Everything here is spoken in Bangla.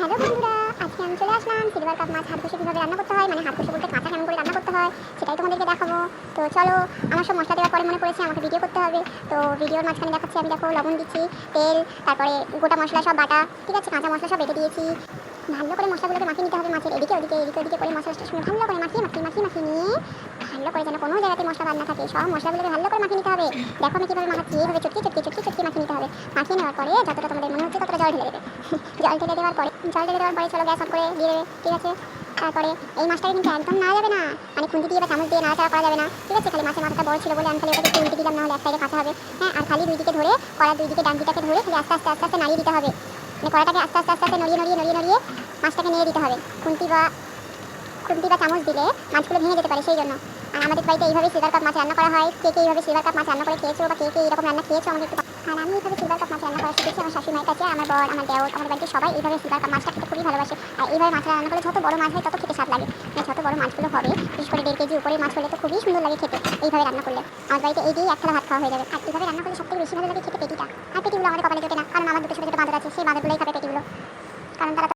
হ্যালো বন্ধুরা, আজকে আমি চলে আসলাম সিলভার কাপ মাছ হাত ঘষে কীভাবে রান্না করতে হয়, মানে হাত ঘষে বলতে কাঁচা কেমন করে রান্না করতে হয় সেটাই তোমাদেরকে দেখাবো। তো চলো, আমার সব মশলা দেওয়ার পরে মনে পড়েছে আমাকে ভিডিও করতে হবে। তো ভিডিওর মাঝখানে দেখাচ্ছি আমি, দেখো লবণ দিচ্ছি, তেল, তারপরে গোটা মশলা সব বাটা, ঠিক আছে, কাঁচা মশলা সব বেটে দিয়েছি। ভালো করে মশলাগুলোকে মাখিয়ে নিতে হবে, মাছের এদিকে ওদিকে এদিকে ওদিকে করে মশলাটার সঙ্গে ভালো করে মাখিয়ে নিয়ে ভালো করে যেন কোনো জায়গাতে মশলা বাদ না থাকে, সব মশলাগুলোকে ভালো করে মাখিয়ে নিতে হবে। দেখো আমি কীভাবে মাখাচ্ছি, এইভাবে চটকে মাখিয়ে নিতে হবে। মাখিয়ে নেওয়ার পরে যতটা তোমাদের মনে হচ্ছে ততটা জল ঢেলে দেবে। জল ঢেলে দেওয়ার পরে চলো গ্যাস অন করে দিয়ে দেবে, ঠিক আছে। তারপরে এই মাছটাকে কিন্তু একদম নাড়া যাবে না, মানে খুন্তি দিয়ে বা চামচ দিয়ে নাড়াচাড়া করা যাবে না, ঠিক আছে। খালি মাছের মাথাটা বড় ছিল বলে আমি খালি ওটাকে একটু উল্টে দিলাম, না হলে এক সাইডে কাঁচা হবে। হ্যাঁ, আর খালি দুই দিকে ধরে, কড়ার দুই দিকে ডান্ডিটাকে ধরে খালি আস্তে আস্তে নাড়িয়ে দিতে হবে। মানে কড়াটাকে আস্তে আস্তে নড়িয়ে মাছটাকে নিয়ে দিতে হবে। খুন্তি বা চামচ দিলে মাছগুলো ভেঙে যেতে পারে, সেই জন্য। আর আমাদের বাড়িতে এইভাবে সিলভার কাপ মাছ রান্না করা হয়। কে এইভাবে সিলভার কাপ মাছ রান্না করে খেয়েছো, বা কে এরকম রান্না খেয়েছো আমাকে একটু। আর আমি এইভাবে সিলভার কাপ মাছ রান্না করা শিখেছি আমার শাশুড়িমায়ের কাছে। আমার বর, আমার দেওর, আমার বাড়িতে সবাই এইভাবে সিলভার কাপ মাছটা খেতে খুবই ভালোবাসে। আর এইভাবে মাছ রান্না করলে যত বড় মাছ হয় তত খেতে স্বাদ লাগে। মানে যত বড় মাছগুলো হবে, বিশেষ করে 1.5 কেজি উপরে মাছ হলে তো খুবই সুন্দর লাগে খেতে। এইভাবে রান্না করলে আমার বাড়িতে এই দিয়েই এক থালা ভাত খাওয়া হয়ে যাবে। আর এইভাবে রান্না করলে সবথেকে বেশি ভালো লাগে খেতে পেটিটা। আর পেটিগুলো আমাদের কপালে জোটে না, কারণ আমার দুটো ছোটো ছোটো বাঁদর আছে, সেই বাঁদরগুলোই খাবে পেটিগুলো, কারণ তারা